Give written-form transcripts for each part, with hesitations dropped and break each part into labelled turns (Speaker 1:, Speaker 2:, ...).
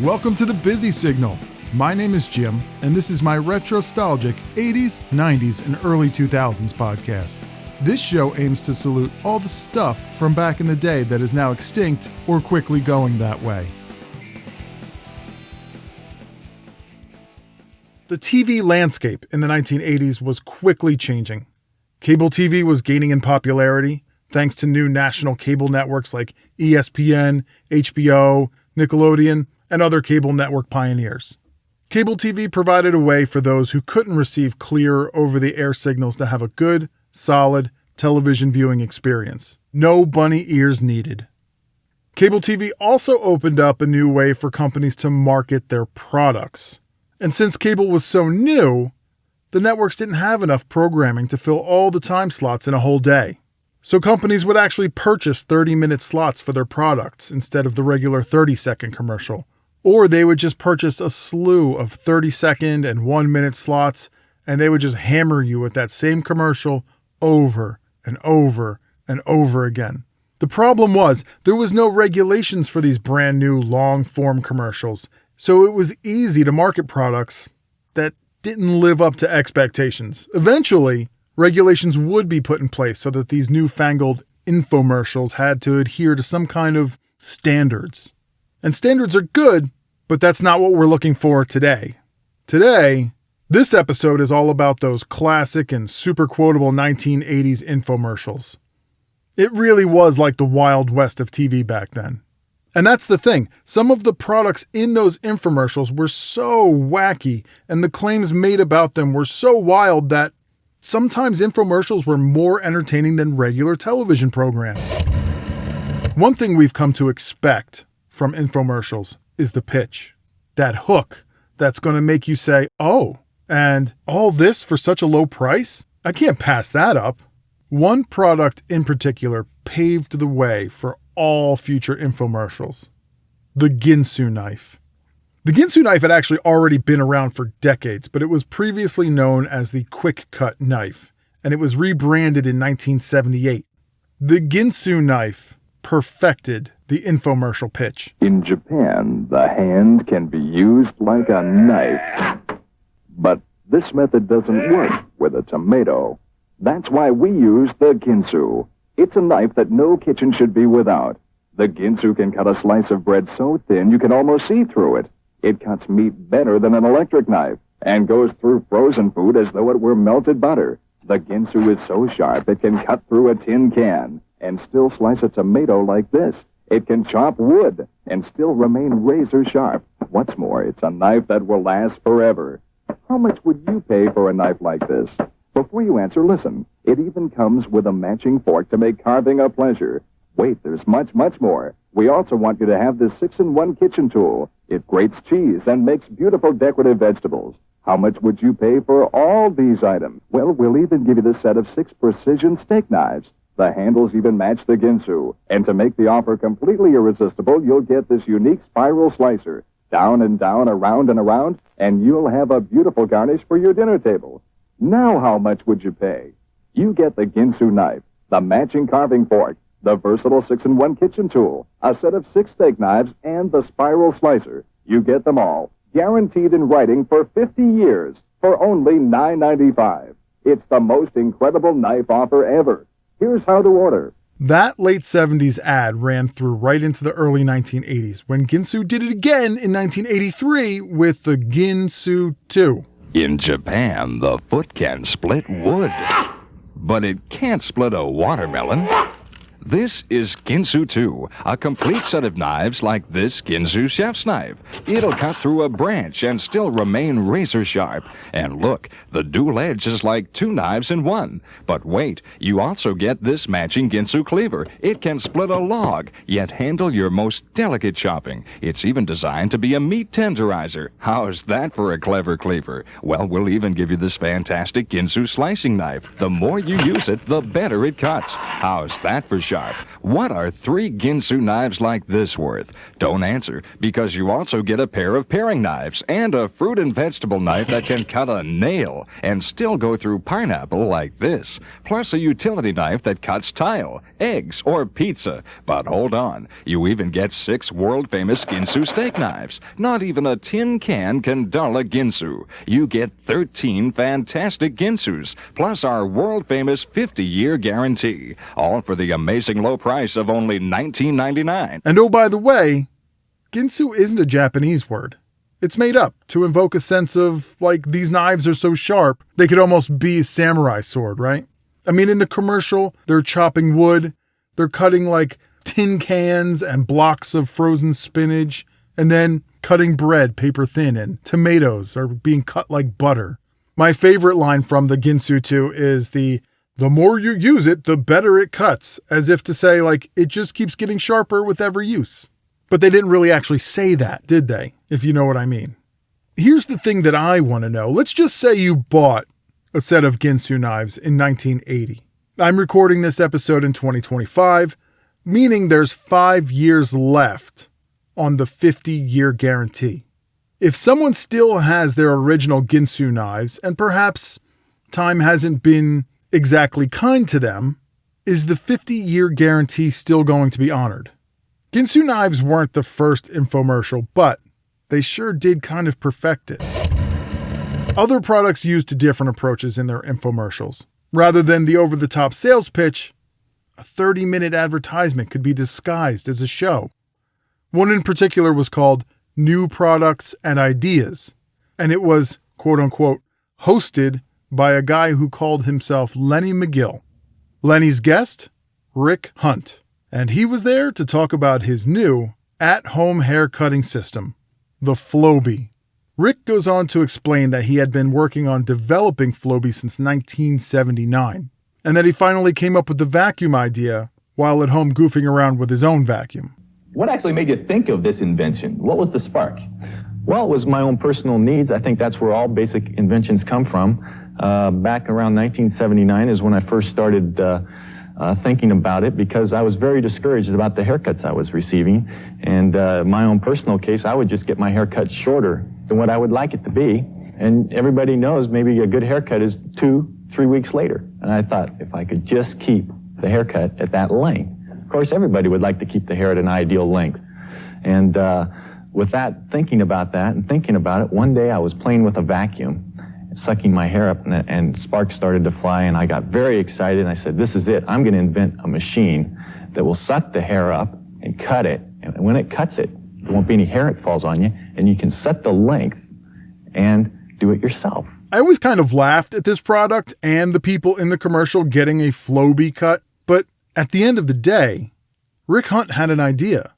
Speaker 1: Welcome to the Busy Signal. My name is Jim, and this is my retrostalgic 80s, 90s, and early 2000s podcast. This show aims to salute all the stuff from back in the day that is now extinct or quickly going that way. The TV landscape in the 1980s was quickly changing. Cable TV was gaining in popularity thanks to new national cable networks like ESPN, HBO, Nickelodeon, and other cable network pioneers. Cable TV provided a way for those who couldn't receive clear over-the-air signals to have a good, solid television viewing experience. No bunny ears needed. Cable TV also opened up a new way for companies to market their products. And since cable was so new, the networks didn't have enough programming to fill all the time slots in a whole day. So companies would actually purchase 30-minute slots for their products instead of the regular 30-second commercial. Or they would just purchase a slew of 30-second and 1-minute slots, and they would just hammer you with that same commercial over and over and over again. The problem was there was no regulations for these brand new long-form commercials, so it was easy to market products that didn't live up to expectations. Eventually, regulations would be put in place so that these newfangled infomercials had to adhere to some kind of standards. And standards are good, but that's not what we're looking for today. Today, this episode is all about those classic and super quotable 1980s infomercials. It really was like the Wild West of TV back then. And that's the thing. Some of the products in those infomercials were so wacky, and the claims made about them were so wild that sometimes infomercials were more entertaining than regular television programs. One thing we've come to expect from infomercials is the pitch. That hook that's going to make you say, oh, and all this for such a low price? I can't pass that up. One product in particular paved the way for all future infomercials. The Ginsu knife. The Ginsu knife had actually already been around for decades, but it was previously known as the Quick Cut knife, and it was rebranded in 1978. The Ginsu knife perfected the infomercial pitch.
Speaker 2: In Japan, the hand can be used like a knife. But this method doesn't work with a tomato. That's why we use the Ginsu. It's a knife that no kitchen should be without. The Ginsu can cut a slice of bread so thin you can almost see through it. It cuts meat better than an electric knife and goes through frozen food as though it were melted butter. The Ginsu is so sharp it can cut through a tin can and still slice a tomato like this. It can chop wood and still remain razor sharp. What's more, it's a knife that will last forever. How much would you pay for a knife like this? Before you answer, listen. It even comes with a matching fork to make carving a pleasure. Wait, there's much, much more. We also want you to have this 6-in-1 kitchen tool. It grates cheese and makes beautiful decorative vegetables. How much would you pay for all these items? Well, we'll even give you the set of 6 precision steak knives. The handles even match the Ginsu. And to make the offer completely irresistible, you'll get this unique spiral slicer. Down and down, around and around, and you'll have a beautiful garnish for your dinner table. Now how much would you pay? You get the Ginsu knife, the matching carving fork, the versatile 6-in-1 kitchen tool, a set of 6 steak knives, and the spiral slicer. You get them all, guaranteed in writing for 50 years, for only $9.95. It's the most incredible knife offer ever. Here's how to order.
Speaker 1: That late 70s ad ran through right into the early 1980s, when Ginsu did it again in 1983 with the Ginsu 2.
Speaker 3: In Japan, the foot can split wood, but it can't split a watermelon. This is Ginsu 2, a complete set of knives like this Ginsu chef's knife. It'll cut through a branch and still remain razor sharp. And look, the dual edge is like 2 knives in one. But wait, you also get this matching Ginsu cleaver. It can split a log, yet handle your most delicate chopping. It's even designed to be a meat tenderizer. How's that for a clever cleaver? Well, we'll even give you this fantastic Ginsu slicing knife. The more you use it, the better it cuts. How's that for sharp. What are 3 Ginsu knives like this worth? Don't answer, because you also get a pair of paring knives and a fruit and vegetable knife that can cut a nail and still go through pineapple like this, plus a utility knife that cuts tile, eggs, or pizza. But hold on, you even get 6 world-famous Ginsu steak knives. Not even a tin can dull a Ginsu. You get 13 fantastic Ginsus, plus our world-famous 50-year guarantee, all for the amazing low price of only $19.99.
Speaker 1: And oh, by the way, Ginsu isn't a Japanese word. It's made up to invoke a sense of, like, these knives are so sharp, they could almost be a samurai sword, right? I mean, in the commercial, they're chopping wood, they're cutting, like, tin cans and blocks of frozen spinach, and then cutting bread paper thin, and tomatoes are being cut like butter. My favorite line from the Ginsu 2 is the more you use it, the better it cuts, as if to say, like, it just keeps getting sharper with every use. But they didn't really actually say that, did they? If you know what I mean. Here's the thing that I want to know. Let's just say you bought a set of Ginsu knives in 1980. I'm recording this episode in 2025, meaning there's 5 years left on the 50-year guarantee. If someone still has their original Ginsu knives, and perhaps time hasn't been exactly kind to them, is the 50-year guarantee still going to be honored? Ginsu knives weren't the first infomercial, but they sure did kind of perfect it. Other products used different approaches in their infomercials. Rather than the over-the-top sales pitch, a 30-minute advertisement could be disguised as a show. One in particular was called New Products and Ideas, and it was, quote-unquote, hosted by a guy who called himself Lenny McGill. Lenny's guest? Rick Hunt. And he was there to talk about his new at-home hair cutting system, the Flowbee. Rick goes on to explain that he had been working on developing Flowbee since 1979, and that he finally came up with the vacuum idea while at home goofing around with his own vacuum.
Speaker 4: What actually made you think of this invention? What was the spark? Well, it was my own personal needs. I think that's where all basic inventions come from. Back around 1979 is when I first started thinking about it, because I was very discouraged about the haircuts I was receiving. And my own personal case, I would just get my hair cut shorter than what I would like it to be. And everybody knows maybe a good haircut is 2-3 weeks later. And I thought, if I could just keep the haircut at that length. Of course, everybody would like to keep the hair at an ideal length. And with that, thinking about it, one day I was playing with a vacuum, sucking my hair up, and sparks started to fly, and I got very excited, and I said, this is it. I'm going to invent a machine that will suck the hair up and cut it. And when it cuts it, there won't be any hair that falls on you, and you can set the length and do it yourself.
Speaker 1: I always kind of laughed at this product and the people in the commercial getting a Flowbee cut, but at the end of the day, Rick Hunt had an idea.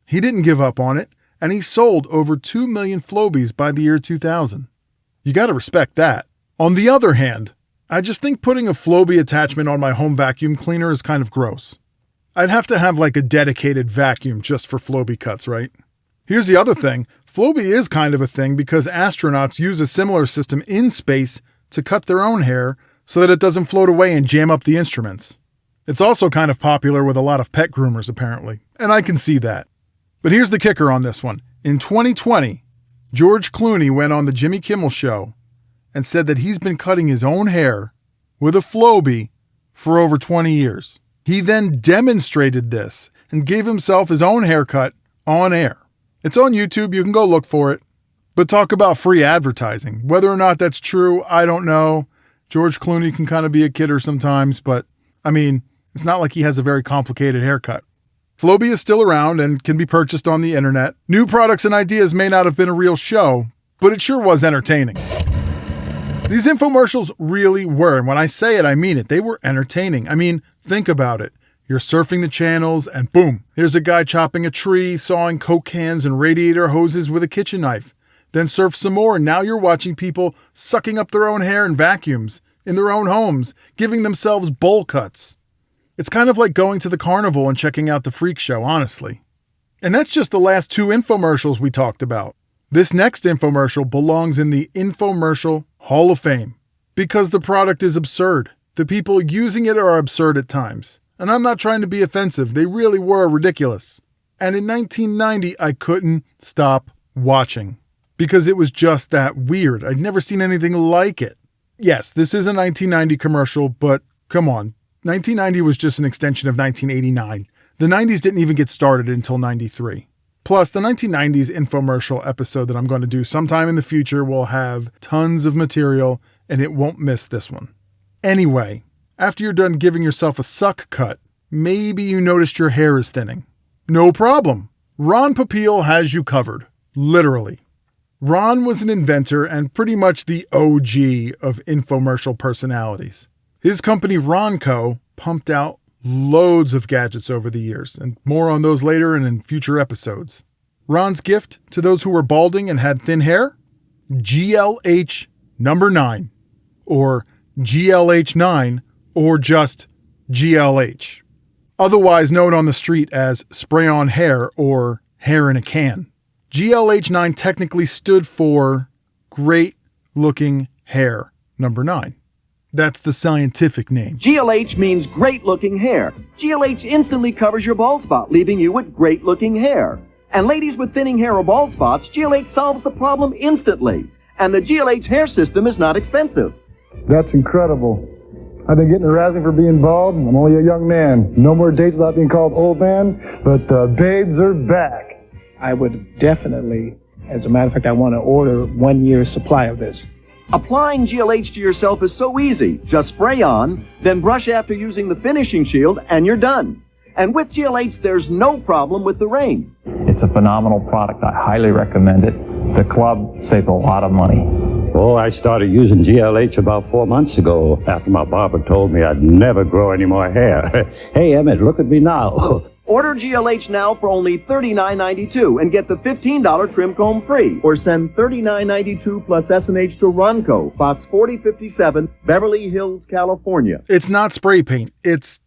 Speaker 1: He didn't give up on it, and he sold over 2 million Flowbees by the year 2000. You gotta respect that. On the other hand, I just think putting a Flowbee attachment on my home vacuum cleaner is kind of gross. I'd have to have like a dedicated vacuum just for Flowbee cuts, right? Here's the other thing. Flowbee is kind of a thing because astronauts use a similar system in space to cut their own hair so that it doesn't float away and jam up the instruments. It's also kind of popular with a lot of pet groomers, apparently, and I can see that. But here's the kicker on this one. In 2020, George Clooney went on the Jimmy Kimmel Show and said that he's been cutting his own hair with a Flowbee for over 20 years. He then demonstrated this and gave himself his own haircut on air. It's on YouTube, you can go look for it. But talk about free advertising. Whether or not that's true, I don't know. George Clooney can kind of be a kidder sometimes, but I mean, it's not like he has a very complicated haircut. Flowbee is still around and can be purchased on the internet. New Products and Ideas may not have been a real show, but it sure was entertaining. These infomercials really were, and when I say it, I mean it. They were entertaining. I mean, think about it. You're surfing the channels and boom, here's a guy chopping a tree, sawing Coke cans and radiator hoses with a kitchen knife. Then surf some more, and now you're watching people sucking up their own hair in vacuums in their own homes, giving themselves bowl cuts. It's kind of like going to the carnival and checking out the freak show, honestly. And that's just the last 2 infomercials we talked about. This next infomercial belongs in the Infomercial Hall of Fame because the product is absurd. The people using it are absurd at times. And I'm not trying to be offensive. They really were ridiculous. And in 1990, I couldn't stop watching because it was just that weird. I'd never seen anything like it. Yes, this is a 1990 commercial, but come on. 1990 was just an extension of 1989. The 90s didn't even get started until 93. Plus, the 1990s infomercial episode that I'm going to do sometime in the future will have tons of material, and it won't miss this one. Anyway, after you're done giving yourself a suck cut, maybe you noticed your hair is thinning. No problem. Ron Popeil has you covered. Literally. Ron was an inventor and pretty much the OG of infomercial personalities. His company Ronco pumped out loads of gadgets over the years, and more on those later and in future episodes. Ron's gift to those who were balding and had thin hair? GLH number 9, or GLH9, or just GLH. Otherwise known on the street as spray-on hair or hair in a can. GLH9 technically stood for Great Looking Hair number 9. That's the scientific name.
Speaker 5: GLH means great-looking hair. GLH instantly covers your bald spot, leaving you with great-looking hair. And ladies with thinning hair or bald spots, GLH solves the problem instantly. And the GLH hair system is not expensive.
Speaker 6: That's incredible. I've been getting harassing for being bald. I'm only a young man. No more dates without being called old man, but the babes are back.
Speaker 7: I would definitely, as a matter of fact, I want to order 1 year's supply of this.
Speaker 5: Applying GLH to yourself is so easy. Just spray on, then brush after using the finishing shield, and you're done. And with GLH, there's no problem with the rain.
Speaker 4: It's a phenomenal product. I highly recommend it. The club saved a lot of money.
Speaker 8: Oh, I started using GLH about 4 months ago after my barber told me I'd never grow any more hair. Hey, Emmett, look at me now.
Speaker 5: Order GLH now for only $39.92 and get the $15 trim comb free. Or send $39.92 plus S&H to Ronco, Box 4057, Beverly Hills, California.
Speaker 1: It's not spray paint. It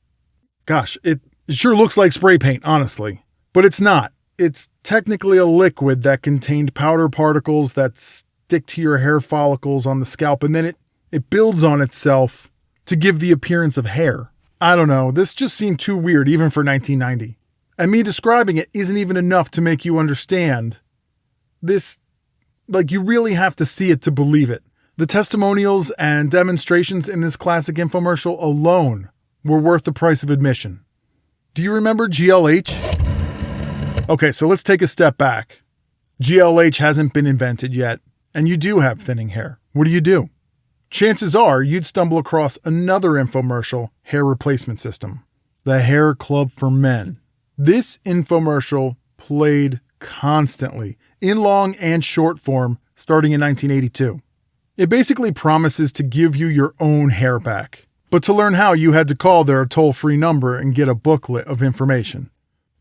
Speaker 1: sure looks like spray paint, honestly. But it's not. It's technically a liquid that contained powder particles that stick to your hair follicles on the scalp, and then it builds on itself to give the appearance of hair. I don't know, this just seemed too weird even for 1990. And me describing it isn't even enough to make you understand. This, you really have to see it to believe it. The testimonials and demonstrations in this classic infomercial alone were worth the price of admission. Do you remember GLH? Okay, so let's take a step back. GLH hasn't been invented yet, and you do have thinning hair. What do? Chances are you'd stumble across another infomercial hair replacement system, the Hair Club for Men. This infomercial played constantly, in long and short form, starting in 1982. It basically promises to give you your own hair back. But to learn how, you had to call their toll-free number and get a booklet of information.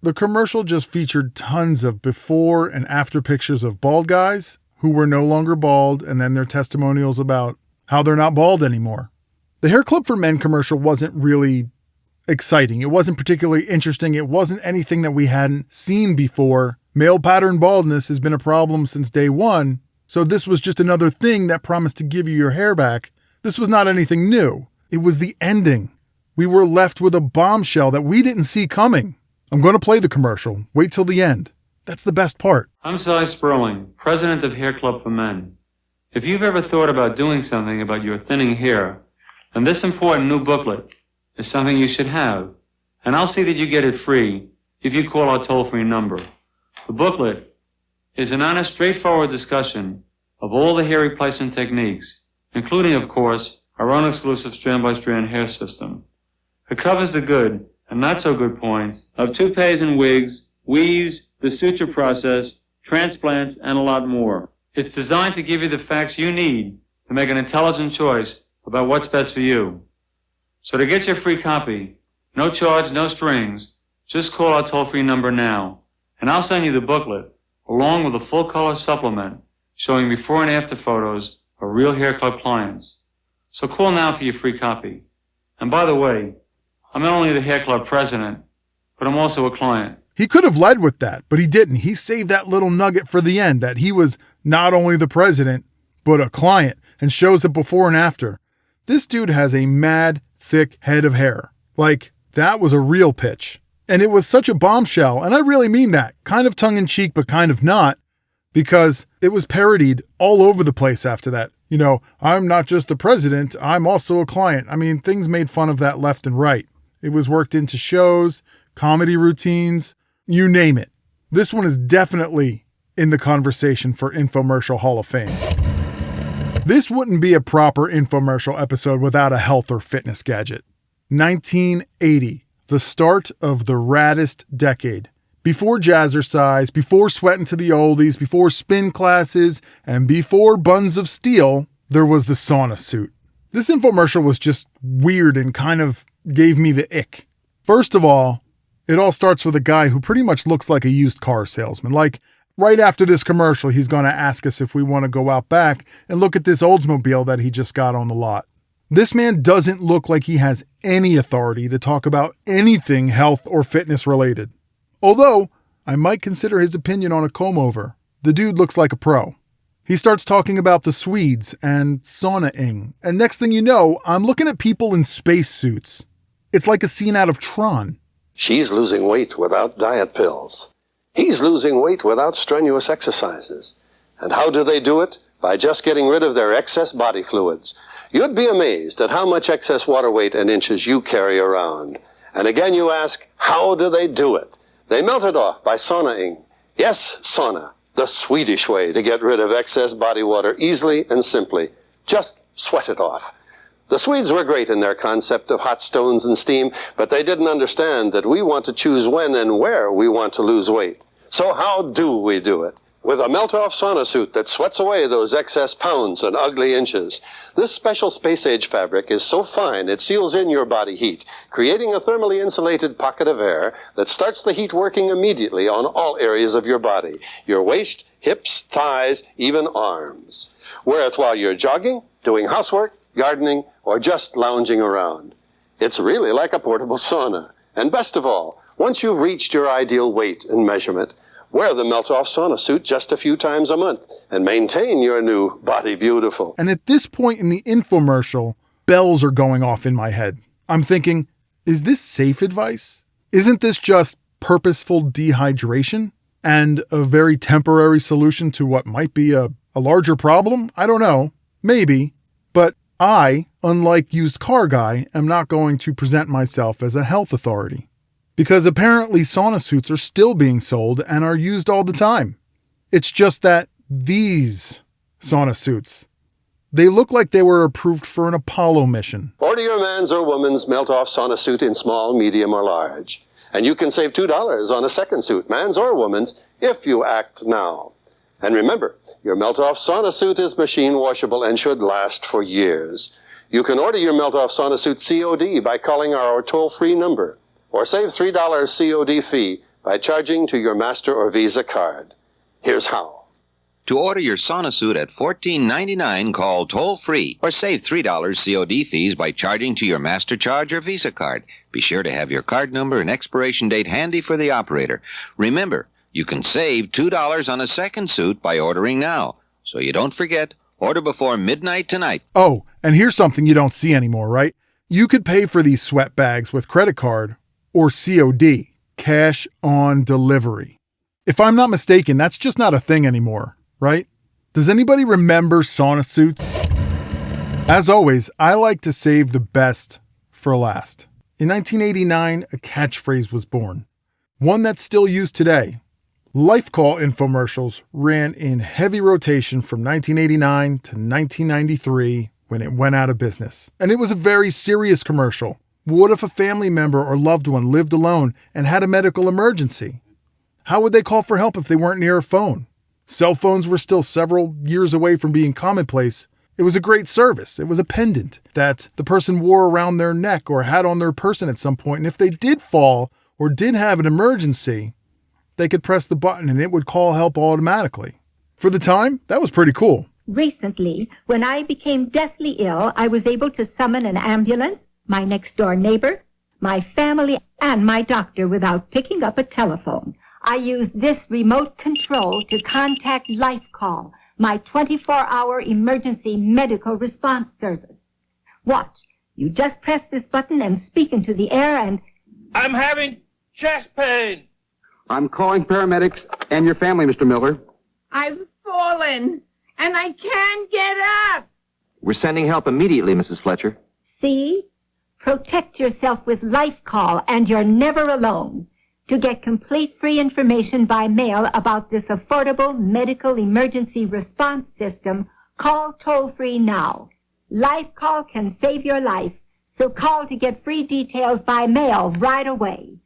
Speaker 1: The commercial just featured tons of before and after pictures of bald guys who were no longer bald, and then their testimonials about how they're not bald anymore. The Hair Club for Men commercial wasn't really exciting. It wasn't particularly interesting. It wasn't anything that we hadn't seen before. Male pattern baldness has been a problem since day one, so this was just another thing that promised to give you your hair back. This was not anything new. It was the ending. We were left with a bombshell that we didn't see coming. I'm going to play the commercial. Wait till the end. That's the best part.
Speaker 9: I'm Cy Sperling, president of Hair Club for Men. If you've ever thought about doing something about your thinning hair, then this important new booklet is something you should have. And I'll see that you get it free if you call our toll-free number. The booklet is an honest, straightforward discussion of all the hair replacement techniques, including, of course, our own exclusive strand-by-strand hair system. It covers the good and not so good points of toupees and wigs, weaves, the suture process, transplants, and a lot more. It's designed to give you the facts you need to make an intelligent choice about what's best for you. So to get your free copy, no charge, no strings, just call our toll-free number now, and I'll send you the booklet along with a full-color supplement showing before and after photos of real Hair Club clients. So call now for your free copy. And by the way, I'm not only the Hair Club president, but I'm also a client.
Speaker 1: He could have led with that, but he didn't. He saved that little nugget for the end, that he was not only the president, but a client, and shows it before and after. This dude has a mad, thick head of hair. That was a real pitch. And it was such a bombshell, and I really mean that, kind of tongue-in-cheek but kind of not, because it was parodied all over the place after that. You know, I'm not just the president, I'm also a client. I mean, things made fun of that left and right. It was worked into shows, comedy routines, you name it. This one is definitely in the conversation for Infomercial Hall of Fame. This wouldn't be a proper infomercial episode without a health or fitness gadget. 1980. The start of the raddest decade. Before jazzercise, before sweating to the oldies, before spin classes, and before buns of steel, there was the sauna suit. This infomercial was just weird and kind of gave me the ick. First of all, it all starts with a guy who pretty much looks like a used car salesman. Like, right after this commercial, he's going to ask us if we want to go out back and look at this Oldsmobile that he just got on the lot. This man doesn't look like he has any authority to talk about anything health or fitness related. Although, I might consider his opinion on a comb-over. The dude looks like a pro. He starts talking about the Swedes and sauna-ing. And next thing you know, I'm looking at people in spacesuits. It's like a scene out of Tron.
Speaker 10: She's losing weight without diet pills. He's losing weight without strenuous exercises. And how do they do it? By just getting rid of their excess body fluids. You'd be amazed at how much excess water weight and inches you carry around. And again you ask, how do they do it? They melt it off by saunaing. Yes, sauna, the Swedish way to get rid of excess body water easily and simply. Just sweat it off. The Swedes were great in their concept of hot stones and steam, but they didn't understand that we want to choose when and where we want to lose weight. So how do we do it? With a melt-off sauna suit that sweats away those excess pounds and ugly inches. This special space-age fabric is so fine it seals in your body heat, creating a thermally insulated pocket of air that starts the heat working immediately on all areas of your body. Your waist, hips, thighs, even arms. Wear it while you're jogging, doing housework, gardening, or just lounging around. It's really like a portable sauna. And best of all, once you've reached your ideal weight and measurement, wear the melt-off sauna suit just a few times a month and maintain your new body beautiful.
Speaker 1: And at this point in the infomercial, bells are going off in my head. I'm thinking, is this safe advice? Isn't this just purposeful dehydration and a very temporary solution to what might be a larger problem? I don't know. Maybe. But I, unlike used car guy, am not going to present myself as a health authority. Because apparently sauna suits are still being sold and are used all the time. It's just that these sauna suits, they look like they were approved for an Apollo mission.
Speaker 10: Order your man's or woman's melt-off sauna suit in small, medium, or large. And you can save $2 on a second suit, man's or woman's, if you act now. And remember, your melt-off sauna suit is machine washable and should last for years. You can order your melt-off sauna suit COD by calling our toll-free number. Or save $3 COD fee by charging to your Master or Visa card. Here's how.
Speaker 11: To order your sauna suit at $14.99, call toll-free or save $3 COD fees by charging to your MasterCharge or Visa card. Be sure to have your card number and expiration date handy for the operator. Remember, you can save $2 on a second suit by ordering now. So you don't forget, order before midnight tonight.
Speaker 1: Oh, and here's something you don't see anymore, right? You could pay for these sweat bags with credit card or COD, cash on delivery. If I'm not mistaken, that's just not a thing anymore, right? Does anybody remember sauna suits? As always, I like to save the best for last. In 1989, a catchphrase was born, one that's still used today. Life Call infomercials ran in heavy rotation from 1989 to 1993 when it went out of business. And it was a very serious commercial. What if a family member or loved one lived alone and had a medical emergency? How would they call for help if they weren't near a phone? Cell phones were still several years away from being commonplace. It was a great service. It was a pendant that the person wore around their neck or had on their person at some point. And if they did fall or did have an emergency, they could press the button and it would call help automatically. For the time, that was pretty cool.
Speaker 12: Recently, when I became deathly ill, I was able to summon an ambulance, my next-door neighbor, my family, and my doctor without picking up a telephone. I used this remote control to contact Life Call, my 24-hour emergency medical response service. Watch. You just press this button and speak into the air and
Speaker 13: I'm having chest pain.
Speaker 14: I'm calling paramedics and your family, Mr. Miller.
Speaker 15: I've fallen, and I can't get up.
Speaker 14: We're sending help immediately, Mrs. Fletcher.
Speaker 12: See? Protect yourself with Life Call, and you're never alone. To get complete free information by mail about this affordable medical emergency response system, call toll-free now. Life Call can save your life, so call to get free details by mail right away.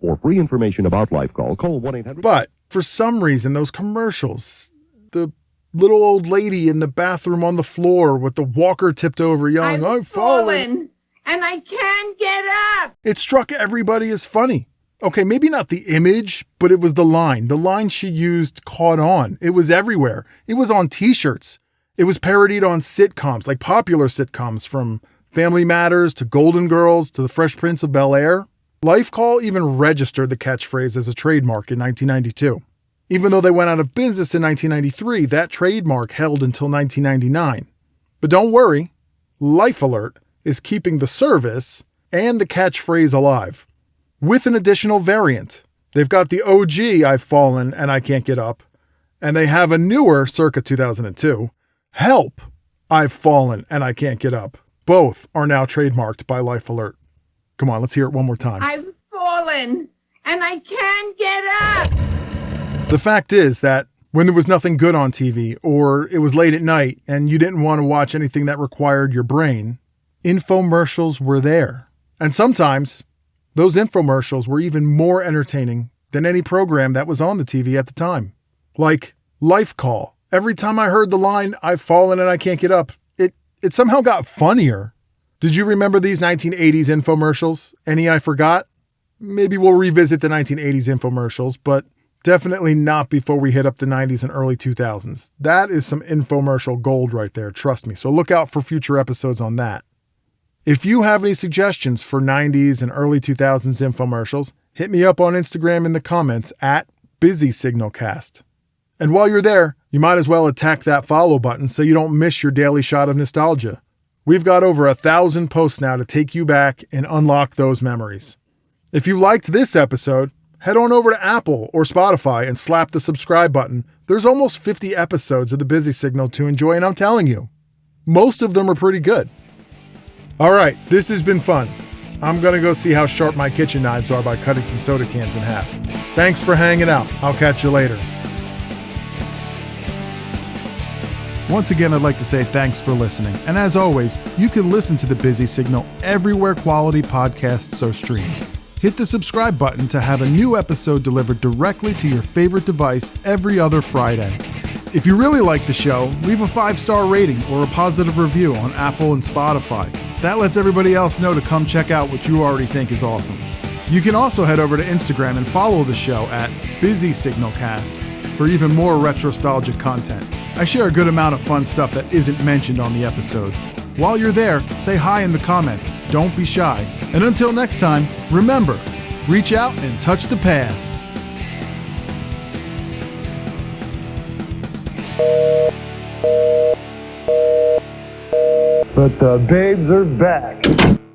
Speaker 16: For free information about Life Call, call 1-800...
Speaker 1: But for some reason, those commercials, the little old lady in the bathroom on the floor with the walker tipped over yelling, I've fallen,
Speaker 15: and I can't get up.
Speaker 1: It struck everybody as funny. Okay, maybe not the image, but it was the line. The line she used caught on. It was everywhere. It was on t-shirts. It was parodied on sitcoms, like popular sitcoms, from Family Matters to Golden Girls to The Fresh Prince of Bel-Air. Life Call even registered the catchphrase as a trademark in 1992. Even though they went out of business in 1993, that trademark held until 1999. But don't worry, Life Alert is keeping the service and the catchphrase alive, with an additional variant. They've got the OG, I've fallen and I can't get up, and they have a newer, circa 2002, Help, I've fallen and I can't get up. Both are now trademarked by Life Alert. Come on, let's hear it one more time.
Speaker 15: I've fallen, and I can't get up.
Speaker 1: The fact is that when there was nothing good on TV, or it was late at night and you didn't want to watch anything that required your brain, infomercials were there. And sometimes those infomercials were even more entertaining than any program that was on the TV at the time. Like Life Call. Every time I heard the line, I've fallen and I can't get up, it somehow got funnier. Did you remember these 1980s infomercials? Any I forgot? Maybe we'll revisit the 1980s infomercials, but definitely not before we hit up the 90s and early 2000s. That is some infomercial gold right there, trust me. So look out for future episodes on that. If you have any suggestions for 90s and early 2000s infomercials, hit me up on Instagram in the comments at BusySignalCast. And while you're there, you might as well attack that follow button so you don't miss your daily shot of nostalgia. We've got over 1,000 posts now to take you back and unlock those memories. If you liked this episode, head on over to Apple or Spotify and slap the subscribe button. There's almost 50 episodes of The Busy Signal to enjoy, and I'm telling you, most of them are pretty good. All right, this has been fun. I'm going to go see how sharp my kitchen knives are by cutting some soda cans in half. Thanks for hanging out. I'll catch you later. Once again, I'd like to say thanks for listening. And as always, you can listen to The Busy Signal everywhere quality podcasts are streamed. Hit the subscribe button to have a new episode delivered directly to your favorite device every other Friday. If you really like the show, leave a 5-star rating or a positive review on Apple and Spotify. That lets everybody else know to come check out what you already think is awesome. You can also head over to Instagram and follow the show at BusySignalCast for even more retrostalgic content. I share a good amount of fun stuff that isn't mentioned on the episodes. While you're there, say hi in the comments. Don't be shy. And until next time, remember, reach out and touch the past.
Speaker 6: But the babes are back.